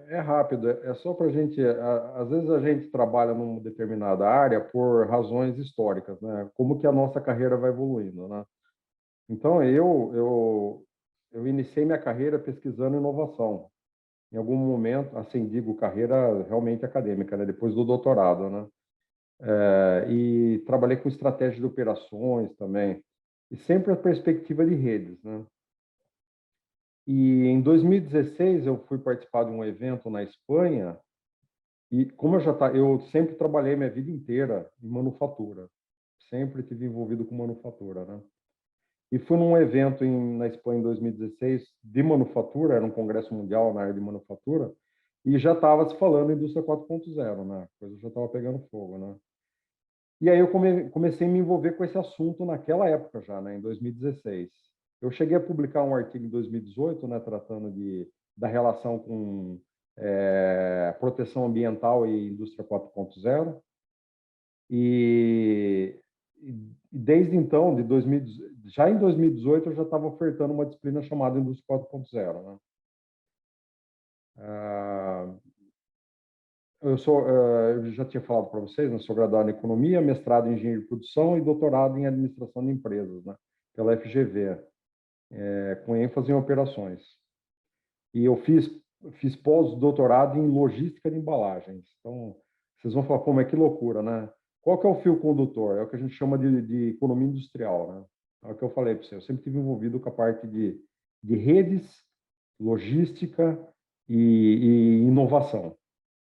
É rápido, é só para a gente. Às vezes a gente trabalha numa determinada área por razões históricas, né? Como que a nossa carreira vai evoluindo, né? Então, eu iniciei minha carreira pesquisando inovação. Em algum momento, assim, digo, carreira realmente acadêmica, né? Depois do doutorado, né? E trabalhei com estratégia de operações também. E sempre a perspectiva de redes, né? E em 2016 eu fui participar de um evento na Espanha e como eu sempre trabalhei minha vida inteira em manufatura, sempre tive envolvido com manufatura, né? E fui num evento na Espanha em 2016 de manufatura, era um congresso mundial na área de manufatura, e já estava se falando em indústria 4.0, né? A coisa já estava pegando fogo, né? E aí eu comecei a me envolver com esse assunto naquela época já, né? Em 2016. Eu cheguei a publicar um artigo em 2018, né? Tratando da relação com proteção ambiental e indústria 4.0. E, e desde então, já em 2018, eu já estava ofertando uma disciplina chamada Indústria 4.0, né? Ah, eu já tinha falado para vocês, né? Sou graduado em Economia, mestrado em Engenharia de Produção e doutorado em Administração de Empresas, né? Pela FGV, com ênfase em operações. E eu fiz pós-doutorado em Logística de Embalagens. Então, vocês vão falar, pô, mas que loucura, né? Qual que é o fio condutor? É o que a gente chama de economia industrial, né? É o que eu falei para você. Eu sempre estive envolvido com a parte de redes, logística e inovação.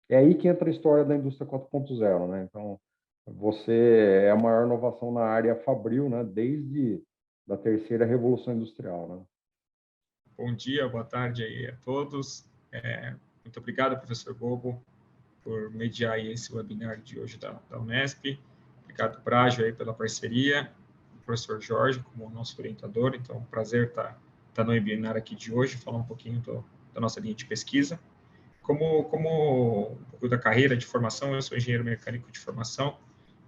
É aí que entra a história da indústria 4.0, né? Então, você é a maior inovação na área fabril, né? Desde da terceira revolução industrial, né? Bom dia, boa tarde aí a todos. Muito obrigado, professor Bobo, por mediar aí esse webinar de hoje da Unesp. Obrigado, Brajo, aí pela parceria. O professor Jorge, como nosso orientador. Então, é um prazer estar no webinar aqui de hoje, falar um pouquinho da nossa linha de pesquisa. Como um pouco da carreira de formação, eu sou engenheiro mecânico de formação,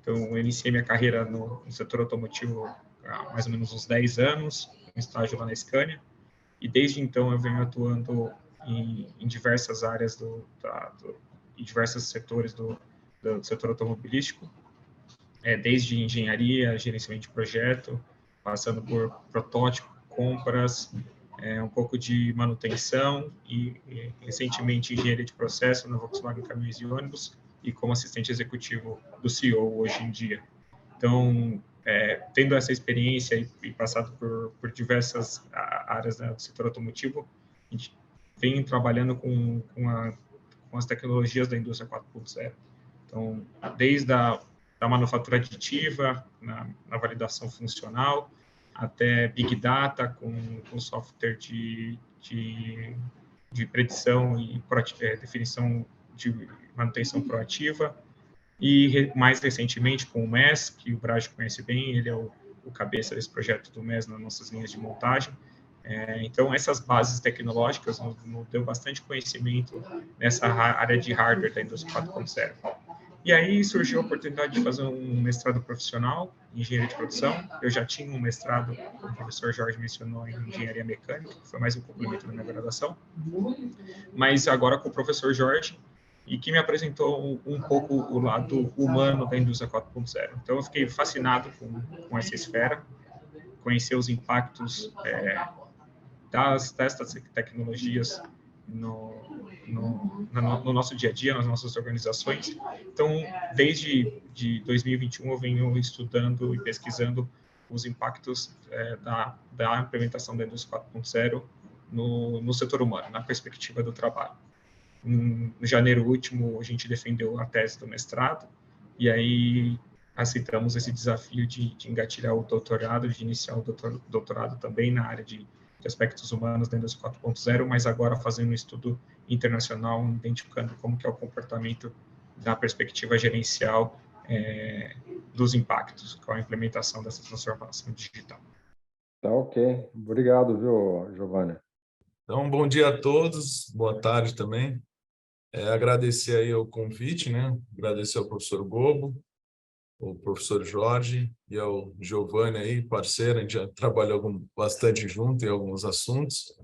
então eu iniciei minha carreira no setor automotivo há mais ou menos uns 10 anos, um estágio lá na Scania, e desde então eu venho atuando em diversas áreas em diversos setores do setor automobilístico, desde engenharia, gerenciamento de projeto, passando por protótipo, compras, um pouco de manutenção e recentemente engenharia de processo na Volkswagen Caminhões e Ônibus e como assistente executivo do CEO hoje em dia. Então, tendo essa experiência e passado por diversas áreas, né, do setor automotivo, a gente vem trabalhando com as tecnologias da indústria 4.0. Então, desde da manufatura aditiva, na validação funcional, até Big Data com software de predição e definição de manutenção proativa, e mais recentemente com o MES, que o Braj conhece bem, ele é o cabeça desse projeto do MES nas nossas linhas de montagem. Então, essas bases tecnológicas nos deu bastante conhecimento nessa área de hardware da indústria 4.0. E aí surgiu a oportunidade de fazer um mestrado profissional em engenharia de produção. Eu já tinha um mestrado, como o professor Jorge mencionou, em engenharia mecânica, que foi mais um complemento da minha graduação, mas agora com o professor Jorge, e que me apresentou um pouco o lado humano da indústria 4.0. Então eu fiquei fascinado com essa esfera, conhecer os impactos dessas tecnologias no nosso dia a dia, nas nossas organizações. Então, desde 2021, eu venho estudando e pesquisando os impactos da implementação da indústria 4.0 no setor humano, na perspectiva do trabalho. Em janeiro último, a gente defendeu a tese do mestrado, e aí aceitamos esse desafio de engatilhar o doutorado, de iniciar o doutorado também na área de aspectos humanos da indústria 4.0, mas agora fazendo um estudo internacional, identificando como que é o comportamento da perspectiva gerencial dos impactos com a implementação dessa transformação digital. Tá ok. Obrigado, viu, Giovanni? Então, bom dia a todos, boa tarde também. Agradecer aí o convite, né? Agradecer ao professor Gobo, o professor Jorge e ao Giovanni aí, parceiro, a gente já trabalhou bastante junto em alguns assuntos.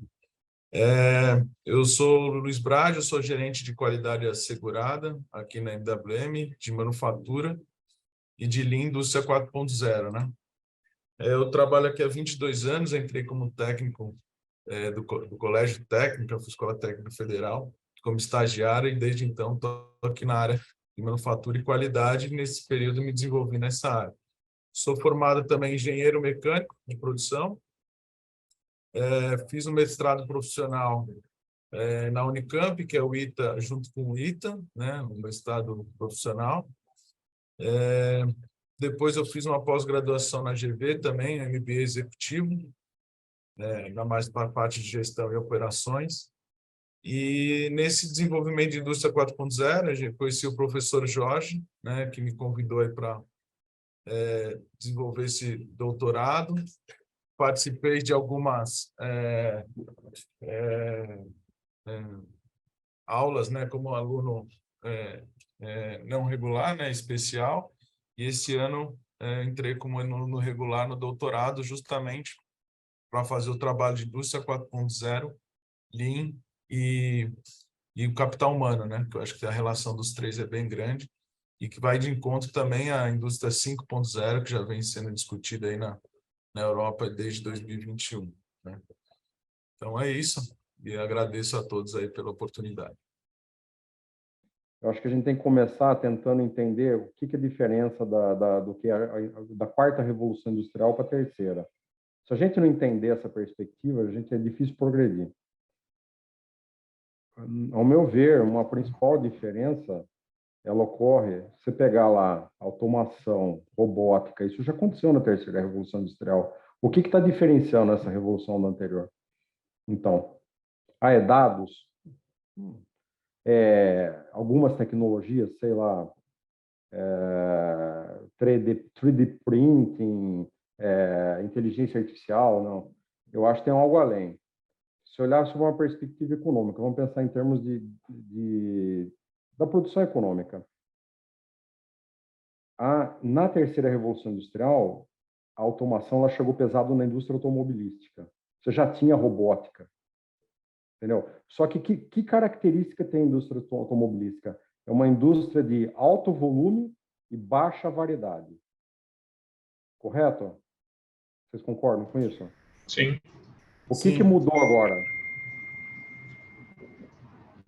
Eu sou o Luiz Brade, eu sou gerente de qualidade assegurada aqui na MWM, de manufatura e de Lean Indústria 4.0, né? Eu trabalho aqui há 22 anos, entrei como técnico do Colégio Técnico, Escola Técnica Federal, como estagiário, e desde então estou aqui na área de manufatura e qualidade, e nesse período me desenvolvi nessa área. Sou formado também em engenheiro mecânico de produção, fiz um mestrado profissional na Unicamp, que é o ITA, junto com o ITA, né, um mestrado profissional. Depois eu fiz uma pós-graduação na GV também, MBA executivo, na mais para a parte de gestão e operações. E nesse desenvolvimento de indústria 4.0, eu conheci o professor Jorge, né, que me convidou aí para desenvolver esse doutorado. Participei de algumas aulas, né, como aluno não regular, né, especial, e esse ano entrei como aluno regular no doutorado, justamente para fazer o trabalho de indústria 4.0, Lean e o capital humano, né, que eu acho que a relação dos três é bem grande e que vai de encontro também à indústria 5.0, que já vem sendo discutida aí na Europa desde 2021, né? Então é isso, e agradeço a todos aí pela oportunidade. Eu acho que a gente tem que começar tentando entender o que é a diferença do que da quarta revolução industrial para a terceira. Se a gente não entender essa perspectiva, é difícil progredir. Ao meu ver, uma principal diferença, ela ocorre, se você pegar lá automação, robótica, isso já aconteceu na terceira revolução industrial. O que está diferenciando essa revolução da anterior? Então, dados, algumas tecnologias, sei lá, 3D printing, inteligência artificial, não. Eu acho que tem algo além. Se olhar sob uma perspectiva econômica, vamos pensar em termos da produção econômica. Na terceira revolução industrial, a automação ela chegou pesado na indústria automobilística. Você já tinha robótica, entendeu? Só que característica tem a indústria automobilística? É uma indústria de alto volume e baixa variedade. Correto? Vocês concordam com isso? Sim. O que mudou agora?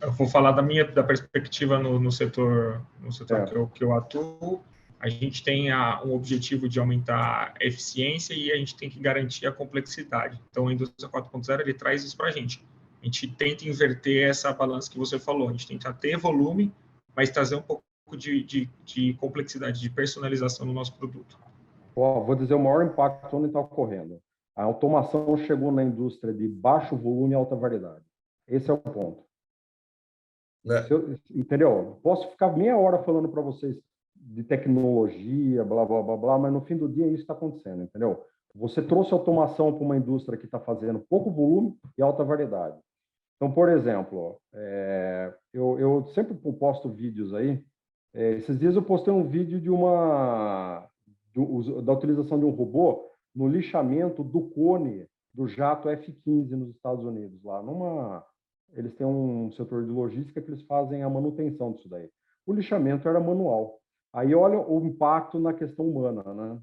Eu vou falar da perspectiva no setor que eu atuo. A gente tem um objetivo de aumentar a eficiência e a gente tem que garantir a complexidade. Então, a indústria 4.0 ele traz isso para a gente. A gente tenta inverter essa balança que você falou. A gente tenta ter volume, mas trazer um pouco de complexidade, de personalização no nosso produto. Vou dizer o maior impacto onde está ocorrendo. A automação chegou na indústria de baixo volume e alta variedade. Esse é o ponto. Entendeu? Posso ficar meia hora falando para vocês de tecnologia, blá, blá, blá, blá, mas no fim do dia isso está acontecendo, entendeu? Você trouxe automação para uma indústria que está fazendo pouco volume e alta variedade. Então, por exemplo, eu sempre posto vídeos aí. Esses dias eu postei um vídeo da utilização de um robô no lixamento do cone do jato F-15 nos Estados Unidos. Eles têm um setor de logística que eles fazem a manutenção disso daí. O lixamento era manual. Aí olha o impacto na questão humana, né?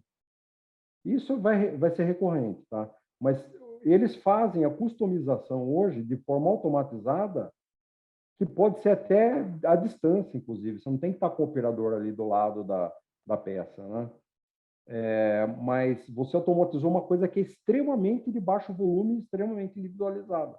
Isso vai ser recorrente, tá? Mas eles fazem a customização hoje de forma automatizada, que pode ser até à distância, inclusive. Você não tem que estar com o operador ali do lado da peça, né? Mas você automatizou uma coisa que é extremamente de baixo volume e extremamente individualizada.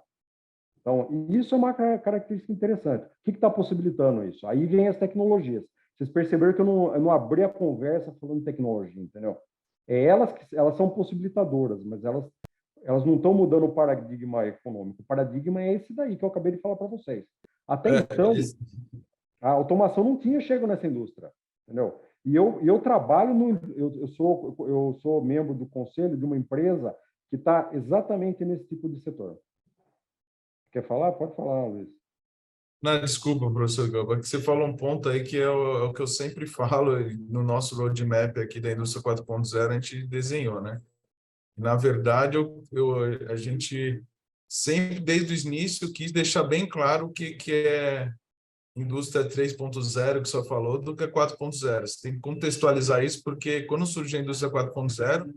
Então, isso é uma característica interessante. O que está possibilitando isso? Aí vem as tecnologias. Vocês perceberam que eu não abri a conversa falando de tecnologia, entendeu? Elas são possibilitadoras, mas elas não estão mudando o paradigma econômico. O paradigma é esse daí que eu acabei de falar para vocês. Até então, a automação não tinha chegado nessa indústria, entendeu? E eu trabalho eu sou membro do conselho de uma empresa que está exatamente nesse tipo de setor. Quer falar? Pode falar, Luiz. Não, desculpa, professor Gaba, que você falou um ponto aí que é o que eu sempre falo no nosso roadmap aqui da indústria 4.0, a gente desenhou, né? Na verdade, a gente sempre, desde o início, quis deixar bem claro o que é indústria 3.0, que só falou, do que 4.0. Você tem que contextualizar isso, porque quando surgiu a indústria 4.0,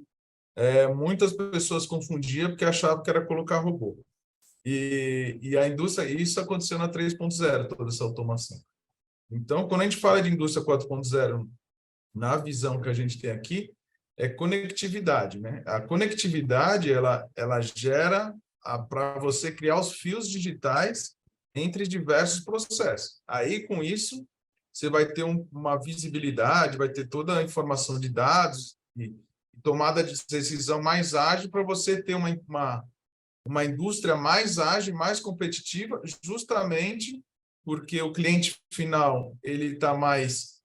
muitas pessoas confundiam porque achavam que era colocar robô. E a indústria, isso aconteceu na 3.0, toda essa automação. Então, quando a gente fala de indústria 4.0, na visão que a gente tem aqui, é conectividade, né? A conectividade, ela gera para você criar os fios digitais entre diversos processos. Aí, com isso, você vai ter uma visibilidade, vai ter toda a informação de dados e tomada de decisão mais ágil para você ter uma indústria mais ágil, mais competitiva, justamente porque o cliente final ele está mais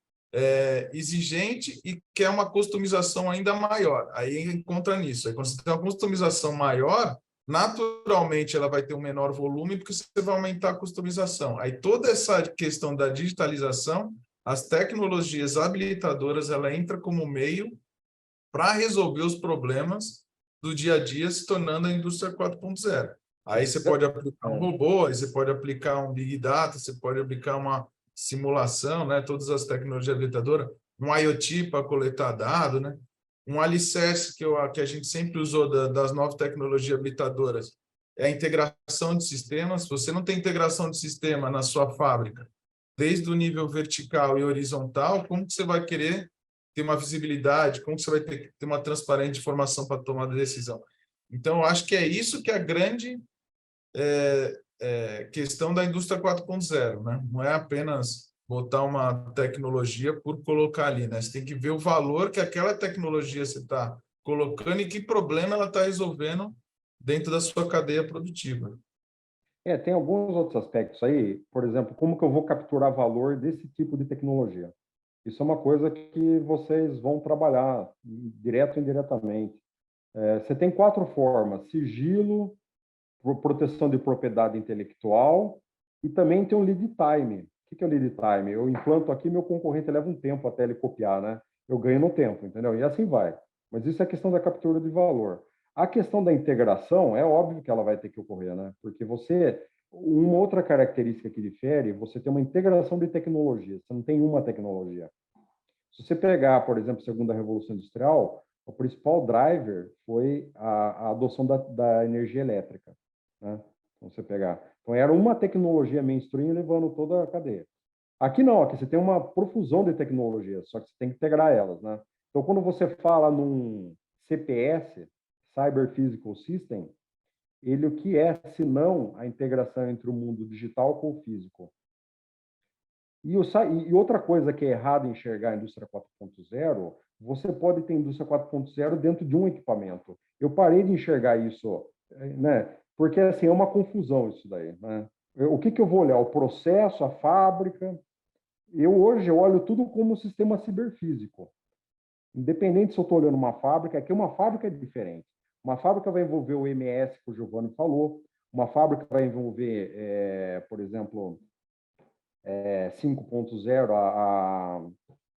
exigente e quer uma customização ainda maior. Aí encontra nisso. Aí, quando você tem uma customização maior, naturalmente ela vai ter um menor volume porque você vai aumentar a customização. Aí toda essa questão da digitalização, as tecnologias habilitadoras, ela entra como meio para resolver os problemas do dia a dia, se tornando a indústria 4.0. Aí você pode aplicar um robô, aí você pode aplicar um Big Data, você pode aplicar uma simulação, né? Todas as tecnologias habilitadoras, um IoT para coletar dado, né? Um alicerce que a gente sempre usou das novas tecnologias habilitadoras é a integração de sistemas. Se você não tem integração de sistema na sua fábrica, desde o nível vertical e horizontal, como que você vai querer ter uma visibilidade, como que você vai ter uma transparente informação para tomar decisão? Então, eu acho que é isso que é a grande questão da indústria 4.0, né? Não é apenas botar uma tecnologia por colocar ali, né? Você tem que ver o valor que aquela tecnologia você está colocando e que problema ela está resolvendo dentro da sua cadeia produtiva. Tem alguns outros aspectos aí, por exemplo, como que eu vou capturar valor desse tipo de tecnologia? Isso é uma coisa que vocês vão trabalhar direto ou indiretamente. Você tem 4 formas: sigilo, proteção de propriedade intelectual e também tem um lead time. O que é o lead time? Eu implanto aqui, meu concorrente leva um tempo até ele copiar, né? Eu ganho no tempo, entendeu? E assim vai. Mas isso é questão da captura de valor. A questão da integração, é óbvio que ela vai ter que ocorrer, né? Porque uma outra característica que difere, você tem uma integração de tecnologias, você não tem uma tecnologia. Se você pegar, por exemplo, a segunda revolução industrial, o principal driver foi a adoção da energia elétrica, né? Então, você pegar. Então, era uma tecnologia mainstream levando toda a cadeia. Aqui não, aqui você tem uma profusão de tecnologias, só que você tem que integrar elas, né? Então, quando você fala num CPS, Cyber Physical System, ele o que é, se não a integração entre o mundo digital com o físico? E outra coisa que é errado enxergar a indústria 4.0, você pode ter indústria 4.0 dentro de um equipamento. Eu parei de enxergar isso, né? Porque assim, é uma confusão isso daí, né? O que eu vou olhar? O processo, a fábrica. Hoje eu olho tudo como um sistema ciberfísico. Independente se eu estou olhando uma fábrica, aqui uma fábrica é diferente. Uma fábrica vai envolver o MS, que o Giovanni falou, uma fábrica vai envolver, por exemplo, 5.0,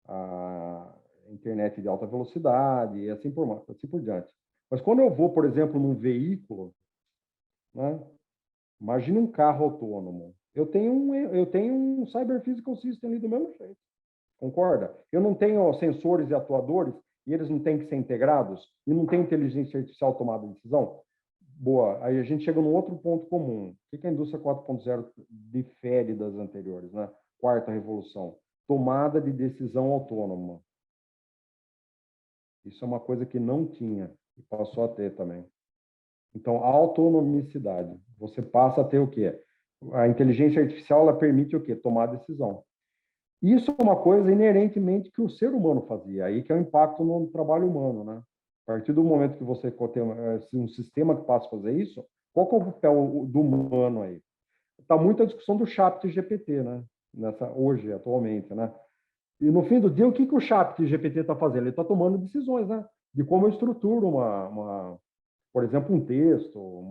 a internet de alta velocidade e assim por diante. Mas quando eu vou, por exemplo, num veículo, né, imagine um carro autônomo. Eu tenho um Cyber Physical System ali do mesmo jeito. Concorda? Eu não tenho sensores e atuadores e eles não têm que ser integrados e não tem inteligência artificial tomada de decisão? Boa, aí a gente chega num outro ponto comum. O que a indústria 4.0 difere das anteriores, né? Quarta revolução, tomada de decisão autônoma. Isso é uma coisa que não tinha e passou a ter também. Então, a autonomicidade. Você passa a ter o quê? A inteligência artificial, ela permite o quê? Tomar decisão. Isso é uma coisa inerentemente que o ser humano fazia, aí que é o impacto no trabalho humano, né? A partir do momento que você tem um sistema que passa a fazer isso, qual que é o papel do humano aí? Está muita discussão do ChatGPT, né? Hoje, atualmente, né? E no fim do dia, o que o ChatGPT está fazendo? Ele está tomando decisões, né? De como eu estruturo por exemplo, um texto,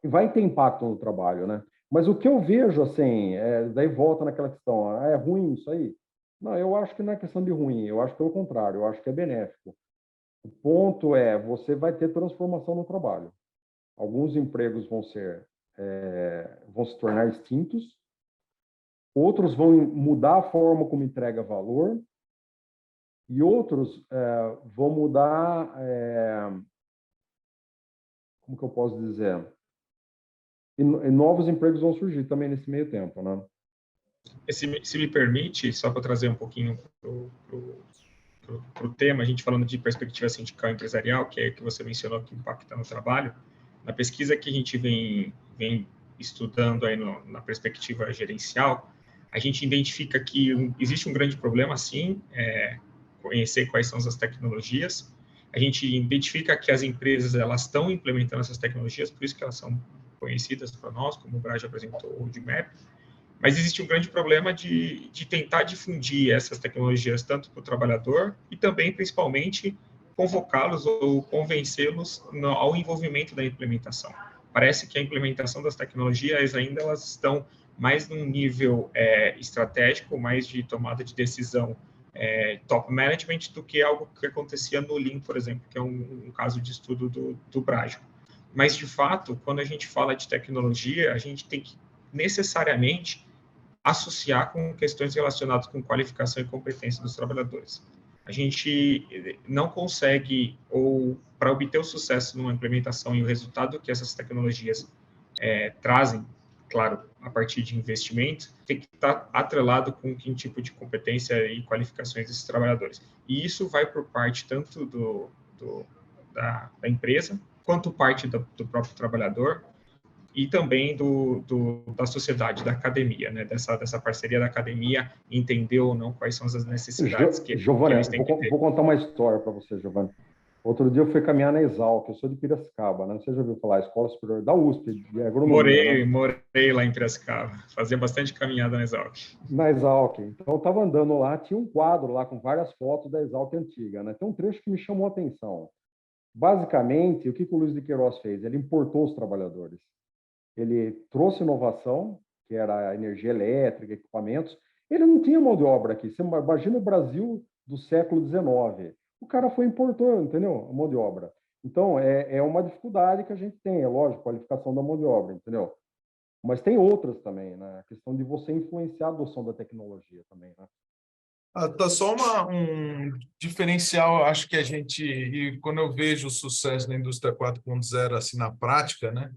vai ter impacto no trabalho, né? Mas o que eu vejo, assim, daí volta naquela questão, é ruim isso aí? Não, eu acho que não é questão de ruim, eu acho que pelo contrário, eu acho que é benéfico. O ponto é, você vai ter transformação no trabalho. Alguns empregos vão se tornar extintos, outros vão mudar a forma como entrega valor, e outros vão mudar, como que eu posso dizer? E novos empregos vão surgir também nesse meio tempo, né? Se me permite, só para trazer um pouquinho para o tema, a gente falando de perspectiva sindical e empresarial, que é o que você mencionou que impacta no trabalho, na pesquisa que a gente vem estudando aí na perspectiva gerencial, a gente identifica que existe um grande problema, sim, conhecer quais são as tecnologias. A gente identifica que as empresas elas estão implementando essas tecnologias, por isso que elas são conhecidas para nós, como o Braj apresentou o Roadmap, mas existe um grande problema de tentar difundir essas tecnologias tanto para o trabalhador e também, principalmente, convocá-los ou convencê-los ao envolvimento da implementação. Parece que a implementação das tecnologias ainda elas estão mais num nível estratégico, mais de tomada de decisão top management do que algo que acontecia no Lean, por exemplo, que é um caso de estudo do Braj. Mas, de fato, quando a gente fala de tecnologia, a gente tem que necessariamente associar com questões relacionadas com qualificação e competência dos trabalhadores. A gente não consegue, ou para obter o sucesso numa implementação e o resultado que essas tecnologias trazem, claro, a partir de investimento, tem que estar atrelado com que tipo de competência e qualificações desses trabalhadores. E isso vai por parte tanto da empresa, quanto parte do próprio trabalhador, e também da sociedade, da academia, né? dessa parceria da academia, entender ou não quais são as necessidades que eles têm que ter. Vou contar uma história para você, Giovanni. Outro dia eu fui caminhar na Exalc, eu sou de Piracicaba, né? Você já ouviu falar, Escola Superior da USP, de agronomia. Morei lá em Piracicaba, fazia bastante caminhada na Exalc. Na Exalc. Então eu estava andando lá, tinha um quadro lá com várias fotos da Exalc antiga, né? Tem um trecho que me chamou a atenção. Basicamente, o que o Luiz de Queiroz fez? Ele importou os trabalhadores. Ele trouxe inovação, que era a energia elétrica, equipamentos. Ele não tinha mão de obra aqui. Você imagina o Brasil do século XIX. O cara foi importando, entendeu? A mão de obra. Então, é uma dificuldade que a gente tem, é lógico, qualificação da mão de obra, entendeu? Mas tem outras também, né? A questão de você influenciar a adoção da tecnologia também, né? Tá só um diferencial, acho que a gente, e quando eu vejo o sucesso da indústria 4.0 assim na prática, né?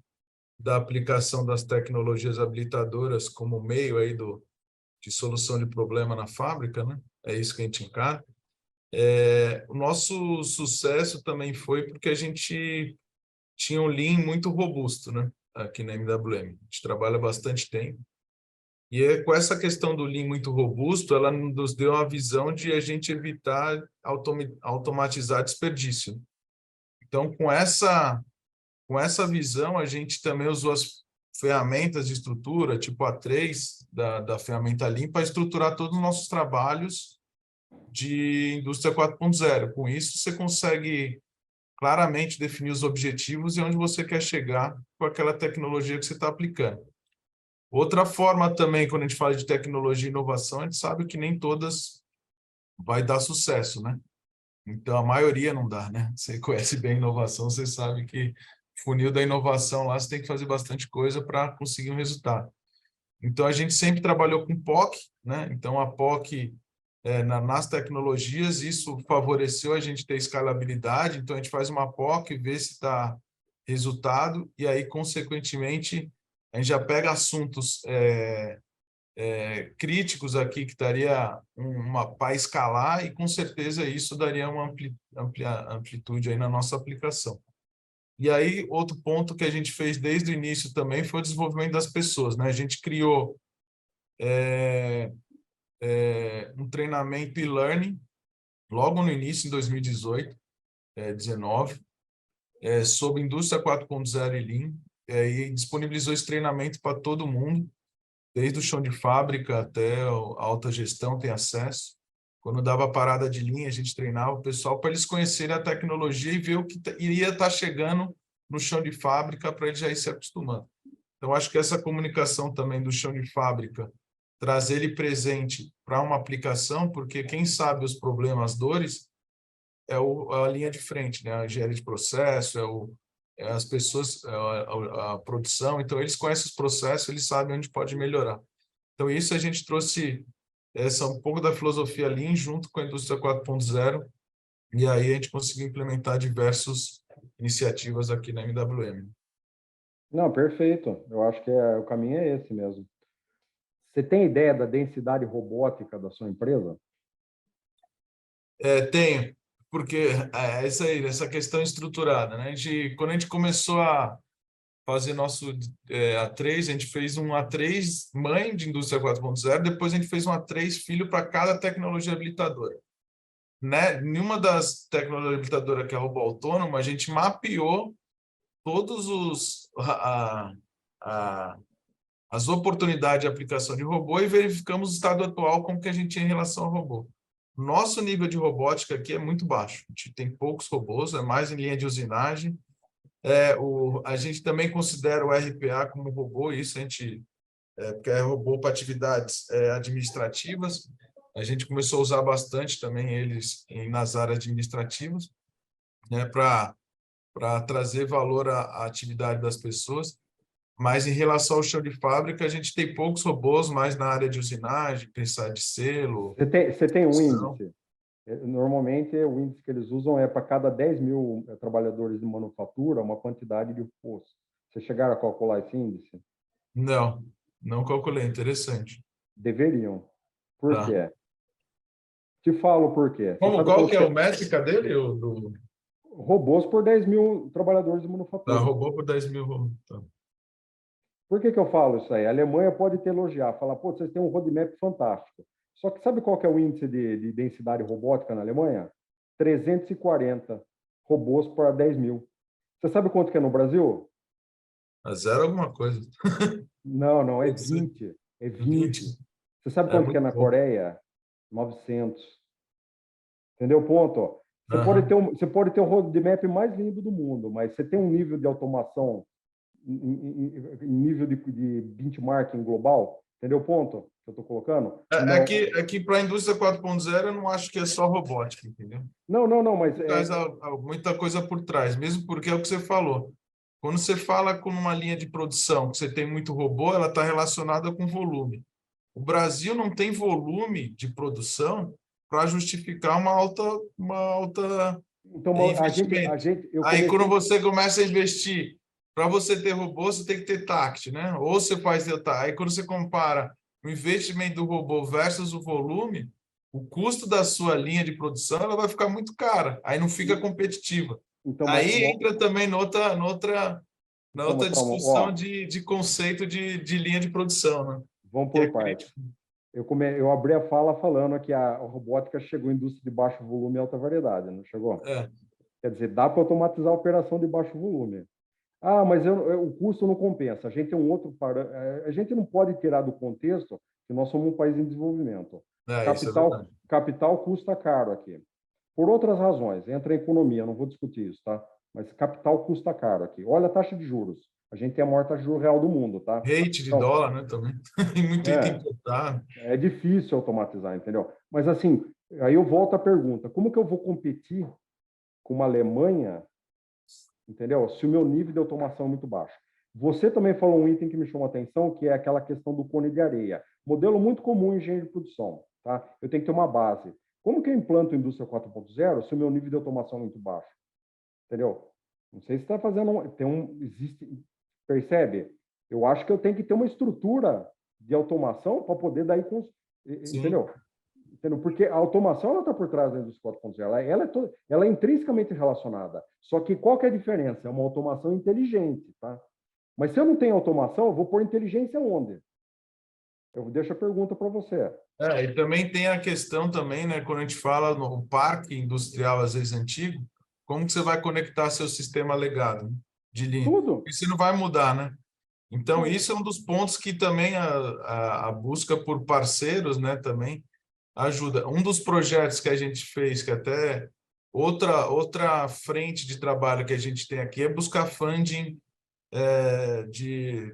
Da aplicação das tecnologias habilitadoras como meio aí de solução de problema na fábrica, né? É isso que a gente encara. O nosso sucesso também foi porque a gente tinha um Lean muito robusto, né? Aqui na MWM. A gente trabalha bastante tempo. E com essa questão do Lean muito robusto, ela nos deu uma visão de a gente evitar automatizar desperdício. Então, com essa visão, a gente também usou as ferramentas de estrutura, tipo a A3, da ferramenta Lean, para estruturar todos os nossos trabalhos de indústria 4.0. Com isso, você consegue claramente definir os objetivos e onde você quer chegar com aquela tecnologia que você está aplicando. Outra forma também, quando a gente fala de tecnologia e inovação, a gente sabe que nem todas vai dar sucesso, né? Então, a maioria não dá, né? Você conhece bem a inovação, você sabe que funil da inovação lá, você tem que fazer bastante coisa para conseguir um resultado. Então, a gente sempre trabalhou com POC, né? Então, a POC, nas tecnologias, isso favoreceu a gente ter escalabilidade. Então, a gente faz uma POC, vê se está resultado, e aí, consequentemente, a gente já pega assuntos críticos aqui que daria para escalar, e com certeza isso daria uma amplitude aí na nossa aplicação. E aí, outro ponto que a gente fez desde o início também foi o desenvolvimento das pessoas, né? A gente criou um treinamento e-learning logo no início, em 2018, 19, sobre indústria 4.0 e Lean, e disponibilizou esse treinamento para todo mundo, desde o chão de fábrica até a alta gestão tem acesso. Quando dava parada de linha, a gente treinava o pessoal para eles conhecerem a tecnologia e ver o que iria estar chegando no chão de fábrica para eles já ir se acostumando. Então, acho que essa comunicação também do chão de fábrica, trazer ele presente para uma aplicação, porque quem sabe os problemas, as dores, é a linha de frente, né? A engenharia de processo, as pessoas, a produção, então eles conhecem os processos, eles sabem onde pode melhorar. Então isso a gente trouxe um pouco da filosofia Lean junto com a indústria 4.0, e aí a gente conseguiu implementar diversas iniciativas aqui na MWM. Não, perfeito. Eu acho que o caminho é esse mesmo. Você tem ideia da densidade robótica da sua empresa? Tenho, porque essa questão estruturada, né? Quando a gente começou a fazer nosso A3, a gente fez um A3 mãe de indústria 4.0, depois a gente fez um A3 filho para cada tecnologia habilitadora. Né? Nenhuma das tecnologias habilitadoras que é robô autônomo, a gente mapeou todos as oportunidades de aplicação de robô e verificamos o estado atual como que a gente tinha em relação ao robô. Nosso nível de robótica aqui é muito baixo. A gente tem poucos robôs, é mais em linha de usinagem. A gente também considera o RPA como robô, isso a gente porque é robô para atividades administrativas. A gente começou a usar bastante também eles nas áreas administrativas, né, para trazer valor à atividade das pessoas. Mas em relação ao chão de fábrica, a gente tem poucos robôs, mais na área de usinagem, pensar de selo. Você tem um índice? Normalmente, o índice que eles usam é para cada 10 mil trabalhadores de manufatura, uma quantidade de robôs. Vocês chegaram a calcular esse índice? Não calculei. Interessante. Deveriam. Por quê? Te falo por quê. Qual que é o métrica dele? Robôs por 10 mil trabalhadores de manufatura. Robô por 10 mil. Tá. Por que eu falo isso aí? A Alemanha pode te elogiar, falar, pô, vocês têm um roadmap fantástico. Só que sabe qual que é o índice de densidade robótica na Alemanha? 340 robôs para 10 mil. Você sabe quanto que é no Brasil? Zero alguma coisa. Não, é 20. É 20. Você sabe quanto que é na Coreia? 900. Entendeu o ponto? Você pode ter o roadmap mais lindo do mundo, mas você tem um nível de automação, nível de benchmarking global, entendeu o ponto que eu estou colocando? Aqui para a indústria 4.0 eu não acho que é só robótica, entendeu? Não, mas... muita coisa por trás, mesmo porque é o que você falou. Quando você fala com uma linha de produção, que você tem muito robô, ela está relacionada com volume. O Brasil não tem volume de produção para justificar uma alta então, investimento. Quando você começa a investir, para você ter robô, você tem que ter TACT, né? Ou você faz aí quando você compara o investimento do robô versus o volume, o custo da sua linha de produção ela vai ficar muito cara, aí não fica competitiva. Então, aí entra também noutra discussão de conceito de linha de produção, né? Vamos por parte. Eu abri a fala falando que a robótica chegou à indústria de baixo volume e alta variedade, não chegou? Quer dizer, dá para automatizar a operação de baixo volume. Mas o custo não compensa. A gente tem a gente não pode tirar do contexto que nós somos um país em desenvolvimento. Capital custa caro aqui. Por outras razões, entra a economia, não vou discutir isso, tá? Mas capital custa caro aqui. Olha a taxa de juros. A gente tem a maior taxa de juros real do mundo, tá? Rate de dólar, né, também. Muito item importado. É difícil automatizar, entendeu? Mas, assim, aí eu volto à pergunta. Como que eu vou competir com uma Alemanha, entendeu? Se o meu nível de automação é muito baixo. Você também falou um item que me chamou a atenção, que é aquela questão do cone de areia. Modelo muito comum em engenharia de produção, tá? Eu tenho que ter uma base. Como que eu implanto indústria 4.0 se o meu nível de automação é muito baixo? Entendeu? Não sei se está fazendo... Percebe? Eu acho que eu tenho que ter uma estrutura de automação para poder daí... Entendeu? Porque a automação está por trás da indústria 4.0. Ela é intrinsecamente relacionada. Só que qual que é a diferença? É uma automação inteligente, tá? Mas se eu não tenho automação, eu vou pôr inteligência onde? Eu deixo a pergunta para você. E também tem a questão também, né, quando a gente fala no parque industrial, às vezes antigo, como que você vai conectar seu sistema legado de linha? Tudo. Isso não vai mudar, né? Então, isso é um dos pontos que também a busca por parceiros, né, também ajuda. Um dos projetos que a gente fez, que até outra frente de trabalho que a gente tem aqui é buscar funding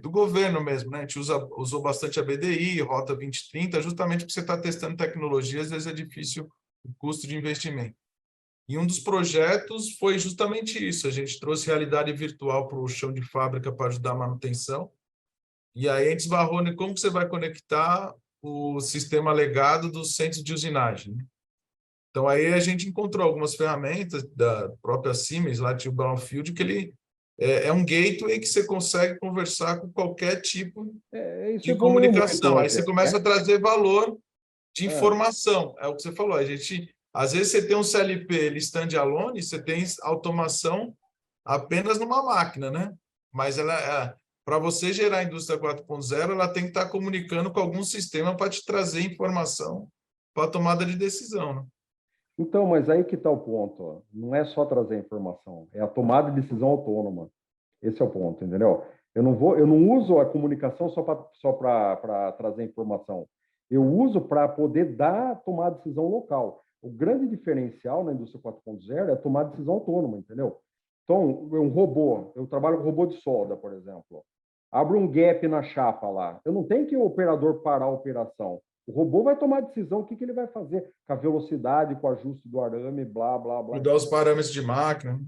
do governo mesmo, né? A gente usou bastante a BDI, Rota 2030, justamente porque você está testando tecnologia, às vezes é difícil o custo de investimento. E um dos projetos foi justamente isso. A gente trouxe realidade virtual para o chão de fábrica para ajudar a manutenção. E aí a gente esbarrou em como que você vai conectar o sistema legado dos centros de usinagem, né? Então, aí a gente encontrou algumas ferramentas da própria Siemens, lá tinha o Brownfield, que ele é um gateway que você consegue conversar com qualquer tipo Isso de evoluiu comunicação. muito Aí hoje. você começa a trazer valor de informação. É o que você falou. Às vezes você tem um CLP ele standalone, você tem automação apenas numa máquina, né? Mas para você gerar a indústria 4.0, ela tem que estar comunicando com algum sistema para te trazer informação para a tomada de decisão, né? Então, mas aí que está o ponto. Ó. Não é só trazer informação, é a tomada de decisão autônoma. Esse é o ponto, entendeu? Eu não uso a comunicação só para trazer informação. Eu uso para poder tomar decisão local. O grande diferencial na indústria 4.0 é tomar decisão autônoma, entendeu? Então, um robô, eu trabalho com robô de solda, por exemplo. Abro um gap na chapa lá. Eu não tenho que o operador parar a operação. O robô vai tomar a decisão o que ele vai fazer com a velocidade, com o ajuste do arame, blá, blá, blá. Mudar os parâmetros de máquina.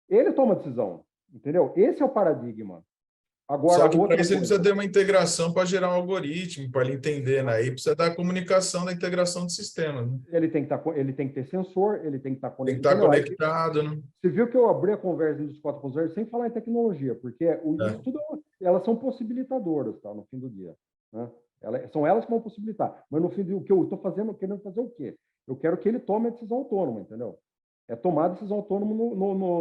Ele toma a decisão, entendeu? Esse é o paradigma. Agora, Só que para outra isso ele coisa. precisa ter uma integração para gerar um algoritmo, para ele entender, né? Aí precisa dar a comunicação da integração de sistemas, né? Ele tem que ter sensor, ele tem que estar Tem que conectado. estar conectado, né? Você viu que eu abri a conversa dos 4.0 sem falar em tecnologia, porque isso tudo, elas são possibilitadoras, tá? No fim do dia, né? São elas que vão possibilitar. Mas no fim do que eu estou fazendo, querendo fazer o quê? Eu quero que ele tome a decisão autônoma, entendeu? É tomar a decisão autônoma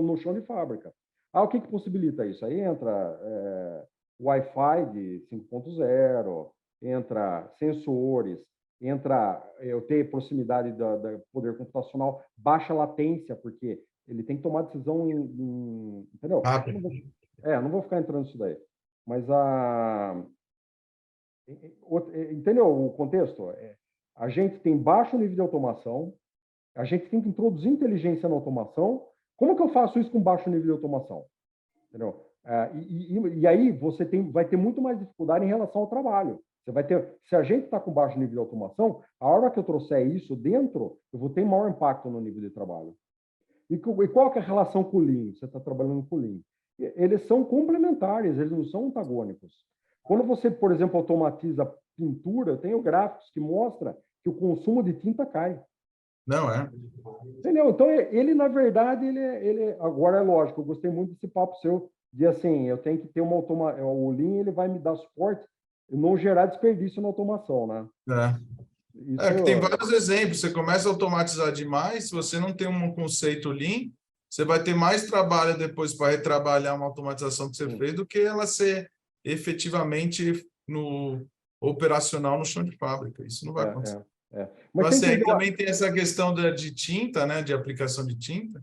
no chão de fábrica. O que possibilita isso? Aí entra Wi-Fi de 5.0, entra sensores, entra eu ter proximidade da poder computacional, baixa latência, porque ele tem que tomar decisão entendeu? Não vou ficar entrando nisso daí. Mas entendeu o contexto? A gente tem baixo nível de automação, a gente tem que introduzir inteligência na automação. Como que eu faço isso com baixo nível de automação? Entendeu? E aí você vai ter muito mais dificuldade em relação ao trabalho. Você vai ter, se a gente está com baixo nível de automação, a hora que eu trouxer isso dentro, eu vou ter maior impacto no nível de trabalho. E qual que é a relação com o Lean? Você está trabalhando com o Lean. Eles são complementares, eles não são antagônicos. Quando você, por exemplo, automatiza pintura, eu tenho gráficos que mostram que o consumo de tinta cai. Não é? Entendeu? Então, ele, na verdade, agora é lógico, eu gostei muito desse papo seu, de assim, eu tenho que ter uma automação, o Lean, ele vai me dar suporte e não gerar desperdício na automação, né? Que tem vários exemplos, você começa a automatizar demais, se você não tem um conceito Lean, você vai ter mais trabalho depois para retrabalhar uma automatização que você fez do que ela ser efetivamente no operacional no chão de fábrica. Isso não vai acontecer. Mas assim, aí também tem essa questão de tinta, né, de aplicação de tinta.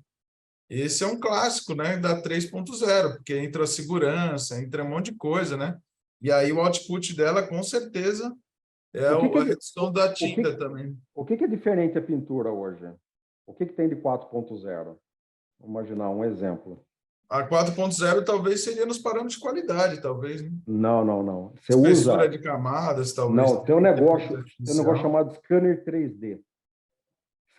Esse é um clássico, né, da 3.0, porque entra a segurança, entra um monte de coisa, né? E aí o output dela, com certeza, a redução da tinta também. O que é diferente a pintura hoje? O que tem de 4.0? Vamos imaginar um exemplo. A 4.0 talvez seria nos parâmetros de qualidade, talvez, né? Não. Você espessura usa de camadas, talvez. Não, tem um negócio chamado scanner 3D.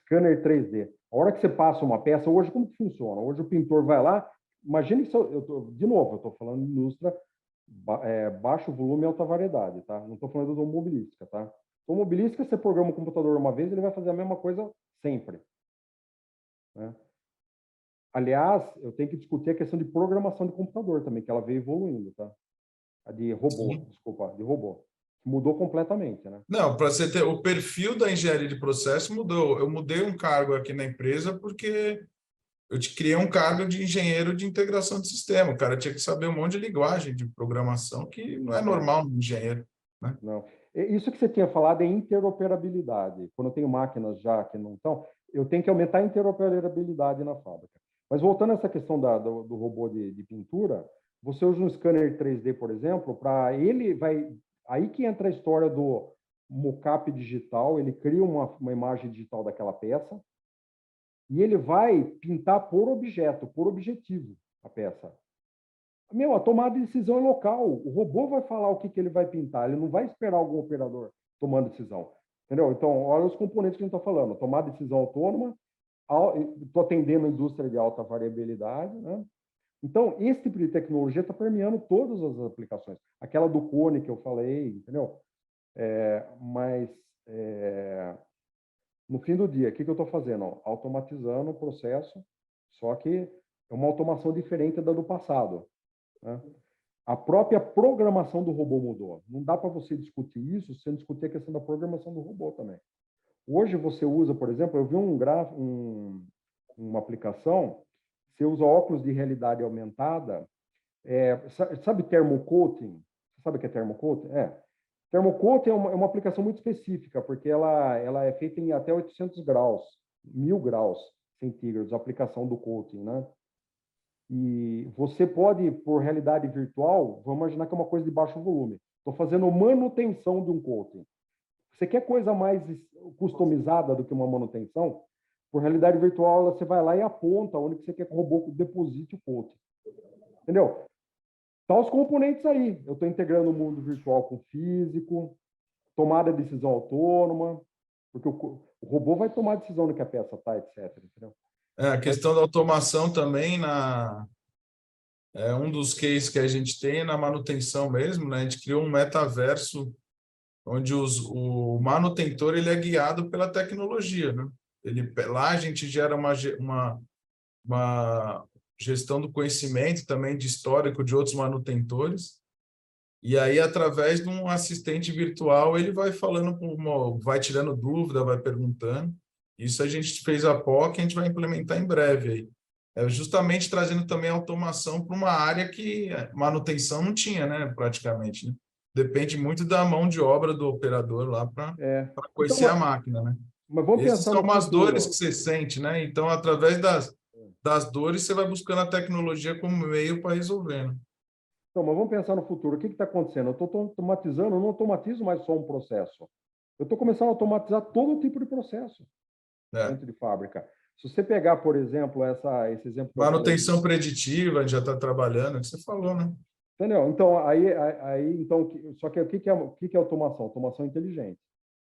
Scanner 3D. A hora que você passa uma peça, hoje como que funciona? Hoje o pintor vai lá, imagine que de novo, eu estou falando de indústria baixo volume e alta variedade, tá? Não estou falando de automobilística, tá? Automobilística, você programa o computador uma vez, ele vai fazer a mesma coisa sempre, né? Aliás, eu tenho que discutir a questão de programação de computador também, que ela veio evoluindo, tá? A de robô, desculpa, de robô. Mudou completamente, né? Não, para você ter o perfil da engenharia de processo mudou. Eu mudei um cargo aqui na empresa porque eu criei um cargo de engenheiro de integração de sistema. O cara tinha que saber um monte de linguagem de programação que não é normal no engenheiro, né? Não. Isso que você tinha falado é interoperabilidade. Quando eu tenho máquinas já que não estão, eu tenho que aumentar a interoperabilidade na fábrica. Mas voltando a essa questão do robô de pintura, você usa um scanner 3D, por exemplo, para ele vai... Aí que entra a história do mockup digital, ele cria uma imagem digital daquela peça e ele vai pintar por objeto, por objetivo, a peça. A tomada de decisão é local. O robô vai falar o que ele vai pintar, ele não vai esperar algum operador tomando decisão. Entendeu? Então, olha os componentes que a gente está falando. Tomada de decisão autônoma, estou atendendo a indústria de alta variabilidade, né? Então, esse tipo de tecnologia está permeando todas as aplicações. Aquela do cone que eu falei, entendeu? Mas, no fim do dia, o que eu estou fazendo? Automatizando o processo, só que é uma automação diferente da do passado, né? A própria programação do robô mudou. Não dá para você discutir isso sem discutir a questão da programação do robô também. Hoje você usa, por exemplo, eu vi uma aplicação, você usa óculos de realidade aumentada, sabe thermocoating? Você sabe o que é thermocoating? Thermocoating é uma aplicação muito específica, porque ela é feita em até 800 graus, 1000 graus centígrados, a aplicação do coating, né? E você pode, por realidade virtual, vamos imaginar que é uma coisa de baixo volume. Estou fazendo manutenção de um coating. Você quer coisa mais customizada do que uma manutenção? Por realidade virtual, você vai lá e aponta onde você quer que o robô deposite o coating. Entendeu? Tá os componentes aí. Eu estou integrando o mundo virtual com o físico, tomada de decisão autônoma, porque o robô vai tomar a decisão de que a peça está, etc. Entendeu? A questão da automação também é um dos cases que a gente tem na manutenção mesmo, né? A gente criou um metaverso onde o manutentor ele é guiado pela tecnologia, né? Lá a gente gera uma gestão do conhecimento também de histórico de outros manutentores, e aí através de um assistente virtual ele vai falando, vai tirando dúvida, vai perguntando. Isso a gente fez a POC, a gente vai implementar em breve aí. Justamente trazendo também automação para uma área que manutenção não tinha, né, praticamente, né? Depende muito da mão de obra do operador lá para conhecer a máquina, né? Mas vamos Essas pensar são no umas futuro. dores que você sente, né? Então, através das dores, você vai buscando a tecnologia como meio para resolver, né? Então, mas vamos pensar no futuro. O que está acontecendo? Eu estou automatizando, eu não automatizo mais só um processo. Eu estou começando a automatizar todo tipo de processo dentro de fábrica. Se você pegar, por exemplo, esse exemplo... Manutenção preditiva, a gente já está trabalhando, é o que você falou, né? Entendeu? Então, então, só que o que é automação? Automação inteligente,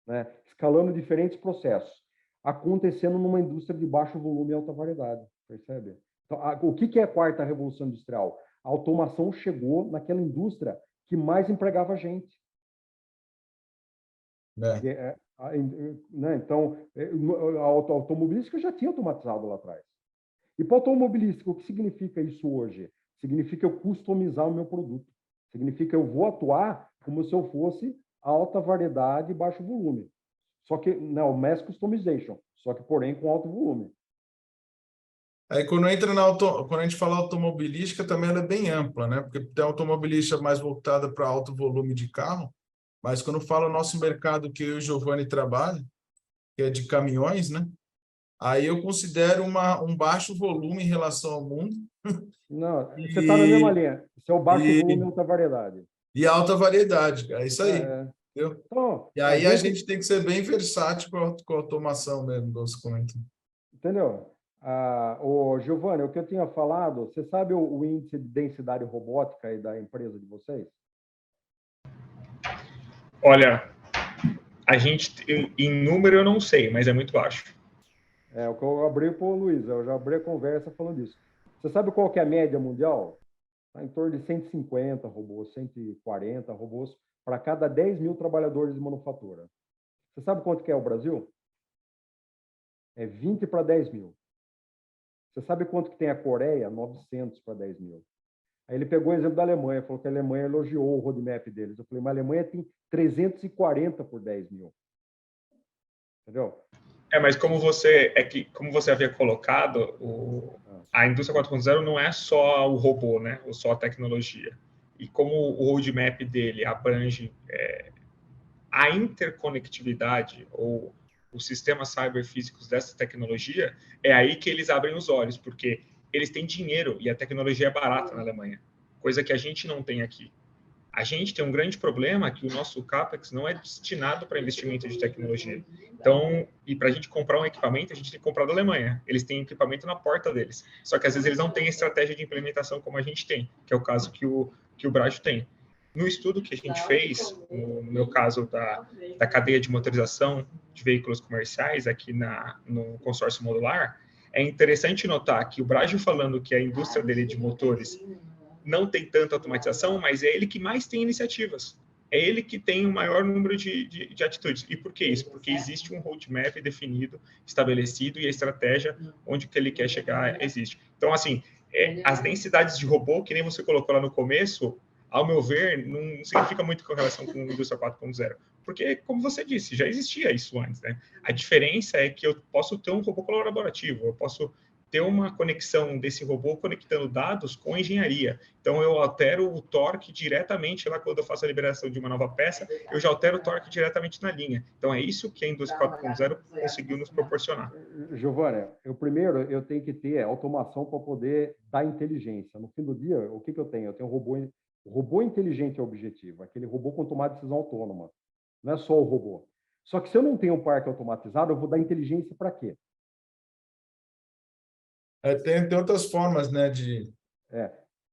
né? Escalando diferentes processos, acontecendo numa indústria de baixo volume e alta variedade, percebe? Então, o que é a quarta revolução industrial? A automação chegou naquela indústria que mais empregava gente. Né? Então, a automobilística já tinha automatizado lá atrás. E para a automobilística, o que significa isso hoje? Significa eu customizar o meu produto. Significa eu vou atuar como se eu fosse alta variedade e baixo volume. Só que, não, mass customization, só que, porém, com alto volume. Aí, quando a gente fala automobilística, também ela é bem ampla, né? Porque tem automobilística mais voltada para alto volume de carro, mas quando fala o nosso mercado que eu e o Giovanni trabalham, que é de caminhões, né? Aí eu considero um baixo volume em relação ao mundo. Não, você está na mesma linha. Isso é o baixo volume e alta variedade. E alta variedade, é isso aí. Entendeu? Então, e aí a gente tem que ser bem versátil com a automação mesmo, dos comentários. Entendeu? Giovanni, o que eu tinha falado, você sabe o índice de densidade robótica aí da empresa de vocês? Olha, a gente, em número eu não sei, mas é muito baixo. O que eu abri para o Luiz, eu já abri a conversa falando disso. Você sabe qual que é a média mundial? Está em torno de 150 robôs, 140 robôs para cada 10 mil trabalhadores de manufatura. Você sabe quanto que é o Brasil? É 20 para 10 mil. Você sabe quanto que tem a Coreia? 900 para 10 mil. Aí ele pegou o exemplo da Alemanha, falou que a Alemanha elogiou o roadmap deles. Eu falei, mas a Alemanha tem 340 por 10 mil. Entendeu? Mas como você havia colocado, a indústria 4.0 não é só o robô, né? Ou só a tecnologia. E como o roadmap dele abrange a interconectividade ou os sistemas cyberfísicos dessa tecnologia, é aí que eles abrem os olhos, porque eles têm dinheiro e a tecnologia é barata na Alemanha, coisa que a gente não tem aqui. A gente tem um grande problema que o nosso CAPEX não é destinado para investimento de tecnologia. Então, e para a gente comprar um equipamento, a gente tem que comprar da Alemanha. Eles têm equipamento na porta deles. Só que às vezes eles não têm estratégia de implementação como a gente tem, que é o caso que o Brajo tem. No estudo que a gente fez, no meu caso da cadeia de motorização de veículos comerciais aqui no consórcio modular, é interessante notar que o Brajo falando que a indústria dele de motores não tem tanta automatização, mas é ele que mais tem iniciativas. É ele que tem o maior número de atitudes. E por que isso? Porque existe um roadmap definido, estabelecido, e a estratégia onde que ele quer chegar existe. Então, assim, as densidades de robô, que nem você colocou lá no começo, ao meu ver, não significa muito com relação com a indústria 4.0. Porque, como você disse, já existia isso antes, né? A diferença é que eu posso ter um robô colaborativo, eu posso ter uma conexão desse robô conectando dados com engenharia. Então, eu altero o torque diretamente lá quando eu faço a liberação de uma nova peça, eu já altero o torque diretamente na linha. Então, é isso que a indústria 4.0 conseguiu nos proporcionar. Giovanni, eu tenho que ter automação para poder dar inteligência. No fim do dia, o que eu tenho? Eu tenho um robô inteligente é o objetivo, aquele robô com tomada de decisão autônoma. Não é só o robô. Só que se eu não tenho um parque automatizado, eu vou dar inteligência para quê? Tem outras formas, né, de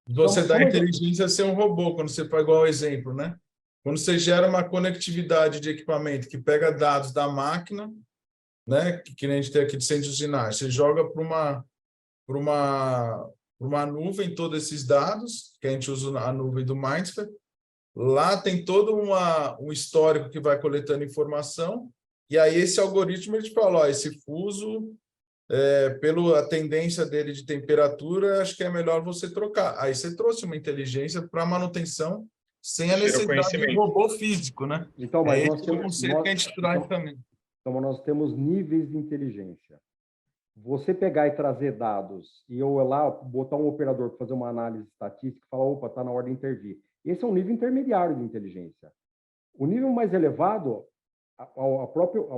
você dar inteligência sem um robô, quando você faz igual o exemplo, né? Quando você gera uma conectividade de equipamento que pega dados da máquina, né, que nem a gente tem aqui de centros de ginástica, você joga para uma nuvem todos esses dados, que a gente usa a nuvem do Mindsphere. Lá tem todo um histórico que vai coletando informação, e aí esse algoritmo ele te fala, ó, esse fuso, pela tendência dele de temperatura, acho que é melhor você trocar. Aí você trouxe uma inteligência para manutenção sem a necessidade de um robô físico, né? Então, mas esse é o conceito que a gente traz também. Então, nós temos níveis de inteligência. Você pegar e trazer dados e eu lá botar um operador para fazer uma análise estatística e falar, opa, está na hora de intervir. Esse é um nível intermediário de inteligência. O nível mais elevado, a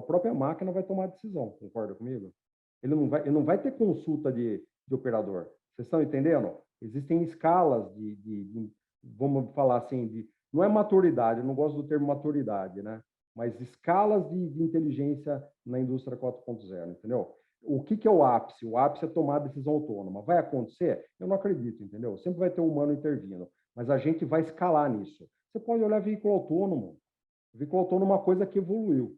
própria máquina vai tomar decisão, concorda comigo? Ele não vai ter consulta de operador. Vocês estão entendendo? Existem escalas vamos falar assim, não é maturidade, eu não gosto do termo maturidade, né? Mas escalas de inteligência na indústria 4.0, entendeu? O que é o ápice? O ápice é tomar decisão autônoma. Vai acontecer? Eu não acredito, entendeu? Sempre vai ter um humano intervindo, mas a gente vai escalar nisso. Você pode olhar veículo autônomo. Veículo autônomo é uma coisa que evoluiu.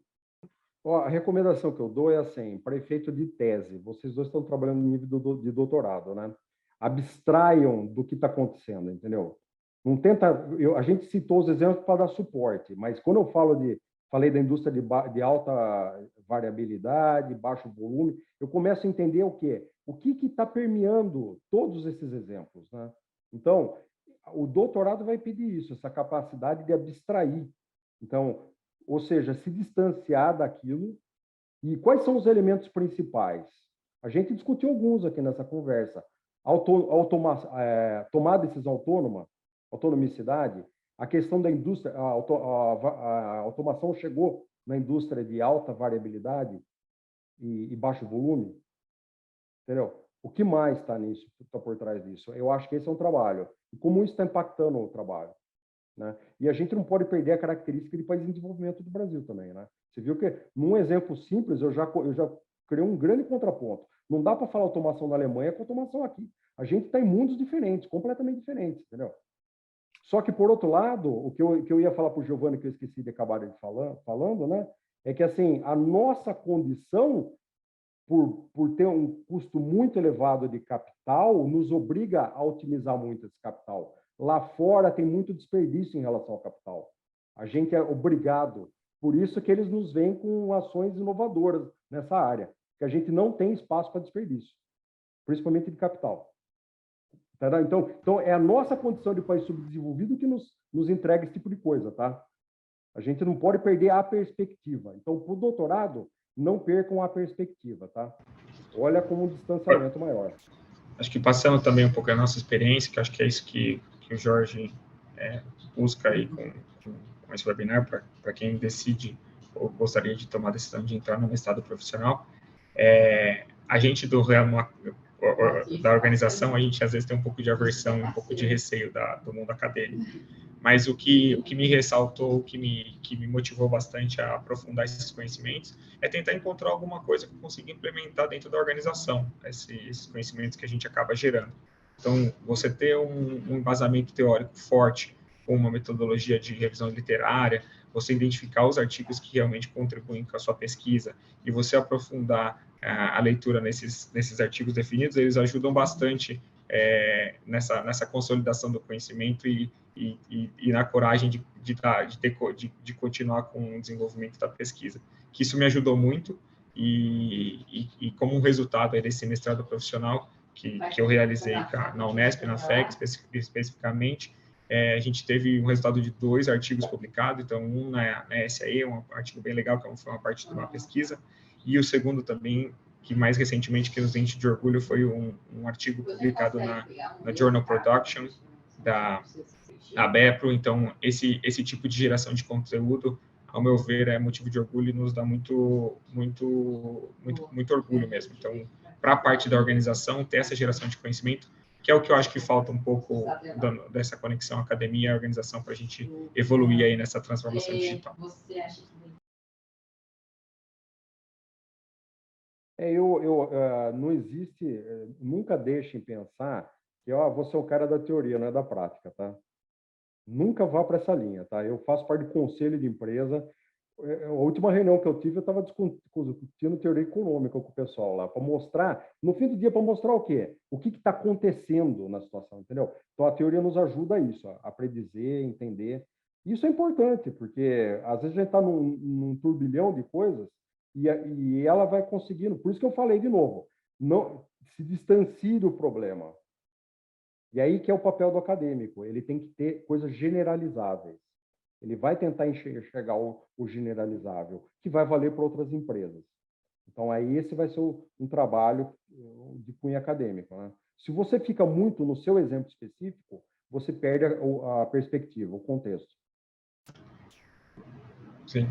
Ó, a recomendação que eu dou é assim, para efeito de tese, vocês dois estão trabalhando no nível de doutorado, né? Abstraiam do que está acontecendo, entendeu? Não tenta... a gente citou os exemplos para dar suporte, mas quando eu falei da indústria de alta variabilidade, baixo volume, eu começo a entender o quê? O que está permeando todos esses exemplos, né? Então, o doutorado vai pedir isso, essa capacidade de abstrair. Então, ou seja, se distanciar daquilo. E quais são os elementos principais? A gente discutiu alguns aqui nessa conversa. Tomar decisão autônoma, autonomicidade, a questão da indústria, a automação chegou na indústria de alta variabilidade e baixo volume, entendeu? O que mais está nisso, está por trás disso? Eu acho que esse é um trabalho. E como isso está impactando o trabalho, né? E a gente não pode perder a característica de país em desenvolvimento do Brasil também, né? Você viu que, num exemplo simples, eu já criei um grande contraponto. Não dá para falar automação na Alemanha com automação aqui. A gente está em mundos diferentes, completamente diferentes, entendeu? Só que, por outro lado, o que eu ia falar para o Giovanni, que eu esqueci de acabar falando, né? É que, assim, a nossa condição, por ter um custo muito elevado de capital, nos obriga a otimizar muito esse capital. Lá fora tem muito desperdício em relação ao capital. A gente é obrigado. Por isso que eles nos vêm com ações inovadoras nessa área, que a gente não tem espaço para desperdício, principalmente de capital. Então, é a nossa condição de país subdesenvolvido que nos entrega esse tipo de coisa, tá? A gente não pode perder a perspectiva. Então, para o doutorado, não percam a perspectiva, tá? Olha como um distanciamento maior. Acho que passando também um pouco a nossa experiência, que acho que é isso que o Jorge busca aí com esse webinar, para quem decide ou gostaria de tomar a decisão de entrar no mestrado profissional. A gente da organização, a gente às vezes tem um pouco de aversão, um pouco de receio do mundo acadêmico. Mas o que me ressaltou, o que me motivou bastante a aprofundar esses conhecimentos, é tentar encontrar alguma coisa que eu consiga implementar dentro da organização, esses conhecimentos que a gente acaba gerando. Então, você ter um embasamento teórico forte, com uma metodologia de revisão literária, você identificar os artigos que realmente contribuem com a sua pesquisa e você aprofundar a leitura nesses artigos definidos, eles ajudam bastante nessa consolidação do conhecimento e na coragem de continuar com o desenvolvimento da pesquisa. Que isso me ajudou muito e como um resultado desse mestrado profissional que eu realizei na Unesp, na FEG especificamente, a gente teve um resultado de 2 artigos publicados, então um na SAE, um artigo bem legal, que foi uma parte de uma pesquisa, e o segundo também, que mais recentemente, que nos enche de orgulho, foi um artigo publicado na Journal Production, da BEPRO. Então, esse tipo de geração de conteúdo, ao meu ver, é motivo de orgulho e nos dá muito orgulho mesmo. Então, para a parte da organização, ter essa geração de conhecimento, que é o que eu acho que falta um pouco dessa conexão academia e organização para a gente evoluir aí nessa transformação digital. Não existe, nunca deixem pensar que você é o cara da teoria, não é da prática, tá? Nunca vá para essa linha, tá? Eu faço parte do conselho de empresa. A última reunião que eu tive, eu estava discutindo teoria econômica com o pessoal lá, para mostrar, no fim do dia, para mostrar o quê? O que está acontecendo na situação, entendeu? Então, a teoria nos ajuda a isso, a predizer, entender. Isso é importante, porque às vezes a gente está num turbilhão de coisas e ela vai conseguindo. Por isso que eu falei de novo, não se distancie do problema. E aí que é o papel do acadêmico, ele tem que ter coisas generalizáveis. Ele vai tentar enxergar o generalizável, que vai valer para outras empresas. Então, aí esse vai ser um trabalho de cunho acadêmico, né? Se você fica muito no seu exemplo específico, você perde a perspectiva, o contexto. Sim.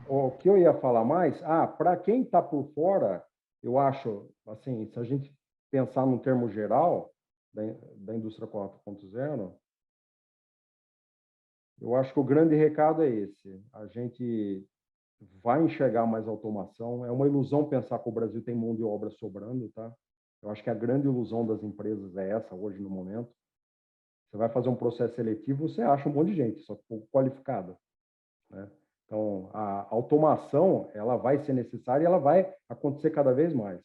O que eu ia falar mais, para quem está por fora, eu acho, assim, se a gente pensar num termo geral da indústria 4.0, eu acho que o grande recado é esse. A gente vai enxergar mais automação. É uma ilusão pensar que o Brasil tem mão de obra sobrando, tá? Eu acho que a grande ilusão das empresas é essa hoje no momento. Você vai fazer um processo seletivo, você acha um monte de gente, só que pouco qualificada, né? Então, a automação, ela vai ser necessária e ela vai acontecer cada vez mais.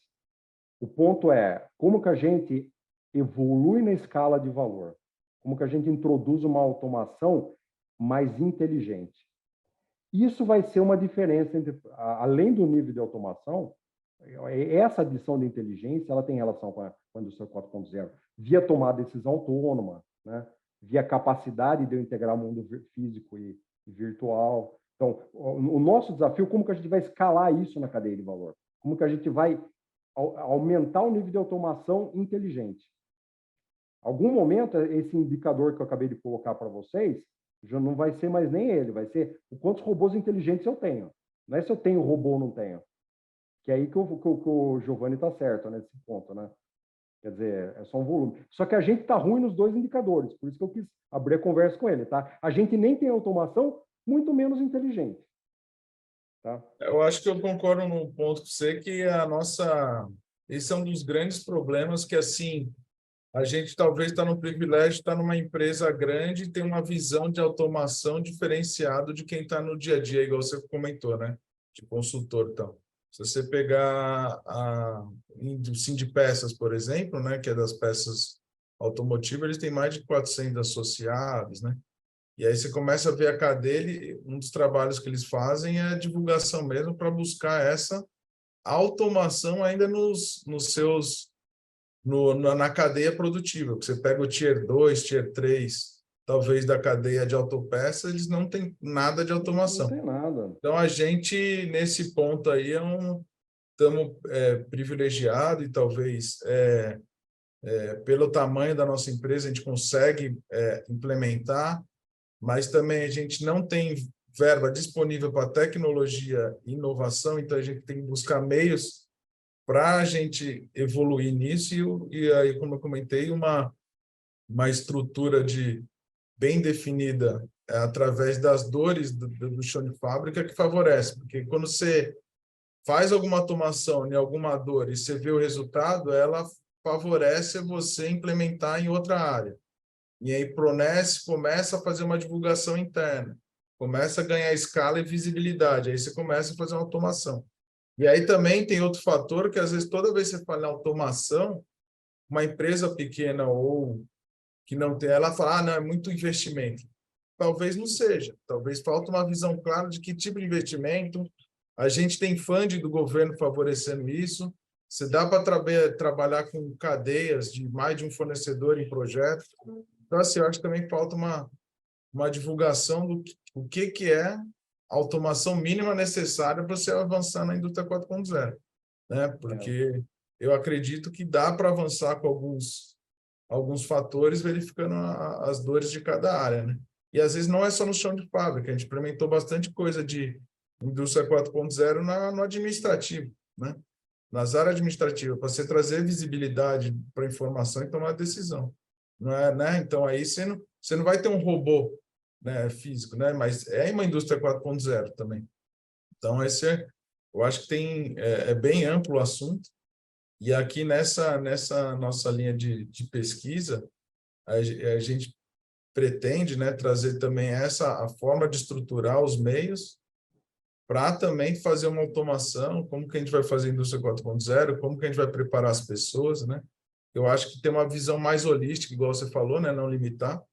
O ponto é como que a gente evolui na escala de valor, como que a gente introduz uma automação mais inteligente. Isso vai ser uma diferença entre, além do nível de automação, essa adição de inteligência, ela tem relação com a indústria 4.0, via tomar decisão autônoma, né? Via capacidade de eu integrar o mundo físico e virtual. Então, o nosso desafio, como que a gente vai escalar isso na cadeia de valor? Como que a gente vai aumentar o nível de automação inteligente? Algum momento, esse indicador que eu acabei de colocar para vocês, já não vai ser mais nem ele, vai ser o quantos robôs inteligentes eu tenho. Não é se eu tenho robô ou não tenho. Que é aí que o Giovanni está certo, nesse ponto, né? Quer dizer, é só um volume. Só que a gente está ruim nos 2 indicadores, por isso que eu quis abrir a conversa com ele, tá? A gente nem tem automação, muito menos inteligente. Tá? Eu acho que eu concordo num ponto com você, que esse é um dos grandes problemas que, assim, a gente talvez está no privilégio de estar numa empresa grande e ter uma visão de automação diferenciada de quem está no dia a dia, igual você comentou, né? De consultor, então. Se você pegar a Sindipeças, por exemplo, né? Que é das peças automotivas, eles têm mais de 400 associados, né? E aí você começa a ver a cadeia, um dos trabalhos que eles fazem é a divulgação mesmo para buscar essa automação ainda na cadeia produtiva. Você pega o Tier 2, Tier 3, talvez da cadeia de autopeças, eles não têm nada de automação. Não tem nada. Então, a gente, nesse ponto aí, estamos privilegiados e talvez, pelo tamanho da nossa empresa, a gente consegue implementar, mas também a gente não tem verba disponível para tecnologia e inovação, então a gente tem que buscar meios para a gente evoluir nisso e aí, como eu comentei, uma estrutura bem definida através das dores do chão de fábrica que favorece, porque quando você faz alguma automação em alguma dor e você vê o resultado, ela favorece você implementar em outra área. E aí Pronesse começa a fazer uma divulgação interna, começa a ganhar escala e visibilidade, aí você começa a fazer uma automação. E aí também tem outro fator que, às vezes, toda vez que você fala em automação, uma empresa pequena ou que não tem, ela fala, não, é muito investimento. Talvez não seja, talvez falta uma visão clara de que tipo de investimento. A gente tem funding do governo favorecendo isso, se dá para trabalhar com cadeias de mais de um fornecedor em projeto. Então, assim, eu acho que também falta uma divulgação do o que é a automação mínima necessária para você avançar na indústria 4.0, né? Porque eu acredito que dá para avançar com alguns fatores, verificando as dores de cada área, né? E às vezes não é só no chão de fábrica, a gente implementou bastante coisa de indústria 4.0 no administrativo, né? Nas áreas administrativas, para você trazer visibilidade para a informação e tomar decisão. Não é, né? Então, aí você não vai ter um robô, né, físico, né? Mas é uma indústria 4.0 também. Então, eu acho que é bem amplo o assunto. E aqui nessa nossa linha de pesquisa, a gente pretende, né, trazer também a forma de estruturar os meios para também fazer uma automação, como que a gente vai fazer a indústria 4.0, como que a gente vai preparar as pessoas, né? Eu acho que tem uma visão mais holística, igual você falou, né, não limitar,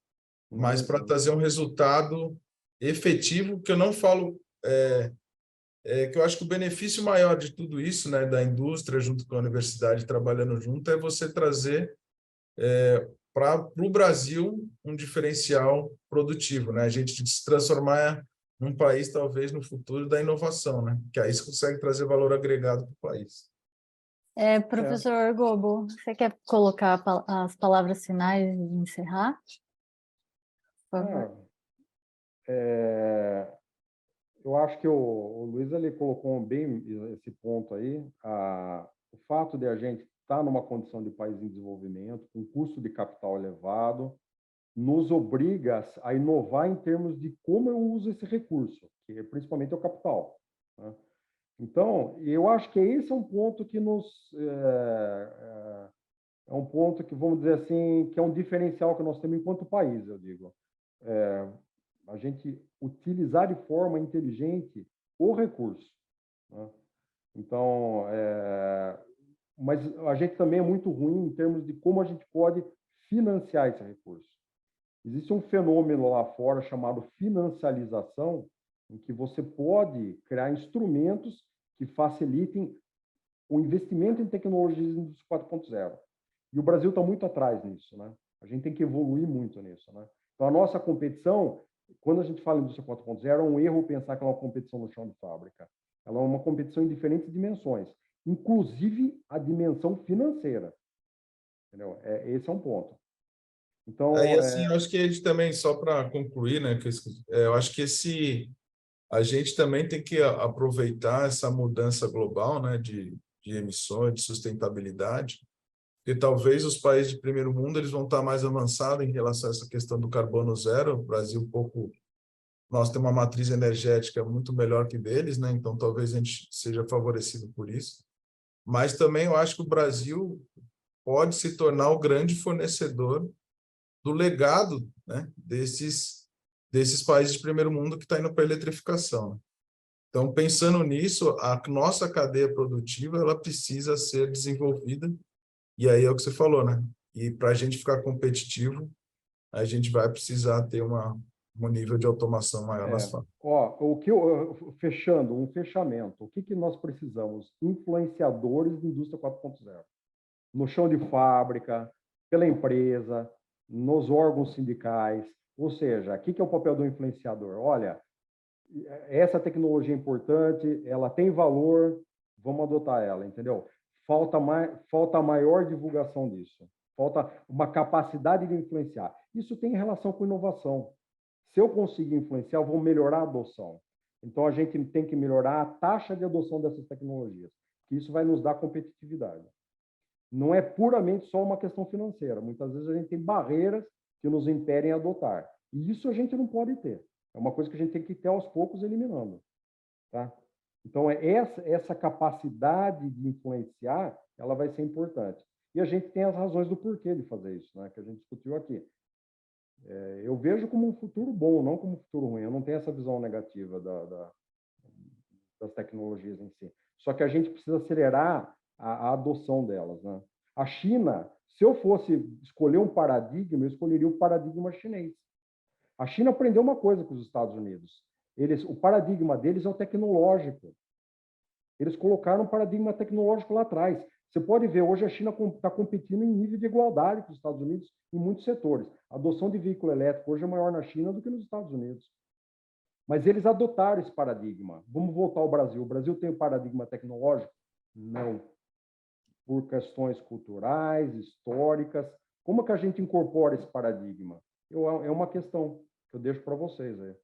mas para trazer um resultado efetivo, que eu não falo, que eu acho que o benefício maior de tudo isso, né, da indústria junto com a universidade trabalhando junto, é você trazer para o Brasil um diferencial produtivo, né? A gente se transformar num país, talvez, no futuro da inovação, né? Que aí você consegue trazer valor agregado para o país. Professor Gobo, você quer colocar as palavras finais e encerrar? Por favor. Eu acho que o Luiz ele colocou bem esse ponto aí. O fato de a gente estar numa condição de país em desenvolvimento, com custo de capital elevado, nos obriga a inovar em termos de como eu uso esse recurso, que principalmente é o capital, né? Então, eu acho que esse é um ponto que é um ponto que, vamos dizer assim, que é um diferencial que nós temos enquanto país, eu digo. A gente utilizar de forma inteligente o recurso, né? Então, mas a gente também é muito ruim em termos de como a gente pode financiar esse recurso. Existe um fenômeno lá fora chamado financialização, em que você pode criar instrumentos que facilitem o investimento em tecnologias da indústria 4.0. E o Brasil está muito atrás nisso, né? A gente tem que evoluir muito nisso, né? Então, a nossa competição, quando a gente fala em indústria 4.0, é um erro pensar que ela é uma competição no chão de fábrica. Ela é uma competição em diferentes dimensões, inclusive a dimensão financeira. Entendeu? Esse é um ponto. Então, Aí, assim, eu acho que a gente também, só para concluir, né, eu acho que a gente também tem que aproveitar essa mudança global, né, de emissões, de sustentabilidade, porque talvez os países de primeiro mundo eles vão estar mais avançados em relação a essa questão do carbono zero. O Brasil, nós temos uma matriz energética muito melhor que deles, né? Então talvez a gente seja favorecido por isso. Mas também eu acho que o Brasil pode se tornar o grande fornecedor do legado, né, desses países de primeiro mundo que está indo para a eletrificação, né? Então, pensando nisso, a nossa cadeia produtiva ela precisa ser desenvolvida. E aí é o que você falou, né? E para a gente ficar competitivo, a gente vai precisar ter um nível de automação maior nas fábricas. Fechando, um fechamento. O que nós precisamos? Influenciadores de indústria 4.0. No chão de fábrica, pela empresa, nos órgãos sindicais. Ou seja, o que é o papel do influenciador? Olha, essa tecnologia é importante, ela tem valor, vamos adotar ela, entendeu? Falta maior divulgação disso, falta uma capacidade de influenciar. Isso tem relação com inovação. Se eu conseguir influenciar, eu vou melhorar a adoção. Então, a gente tem que melhorar a taxa de adoção dessas tecnologias, que isso vai nos dar competitividade. Não é puramente só uma questão financeira. Muitas vezes a gente tem barreiras que nos impedem adotar. E isso a gente não pode ter. É uma coisa que a gente tem que ter aos poucos eliminando, tá? Então, essa capacidade de influenciar, ela vai ser importante. E a gente tem as razões do porquê de fazer isso, né? Que a gente discutiu aqui. Eu vejo como um futuro bom, não como um futuro ruim. Eu não tenho essa visão negativa das tecnologias em si. Só que a gente precisa acelerar a adoção delas, né? A China, se eu fosse escolher um paradigma, eu escolheria o paradigma chinês. A China aprendeu uma coisa com os Estados Unidos. O paradigma deles é o tecnológico. Eles colocaram um paradigma tecnológico lá atrás. Você pode ver, hoje a China está competindo em nível de igualdade com os Estados Unidos em muitos setores. A adoção de veículo elétrico hoje é maior na China do que nos Estados Unidos. Mas eles adotaram esse paradigma. Vamos voltar ao Brasil. O Brasil tem um paradigma tecnológico? Não. Por questões culturais, históricas. Como que a gente incorpora esse paradigma? É uma questão que eu deixo para vocês aí.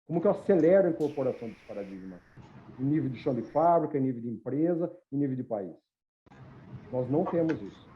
Como que eu acelero a incorporação desse paradigma? Em nível de chão de fábrica, em nível de empresa, em nível de país. Nós não temos isso.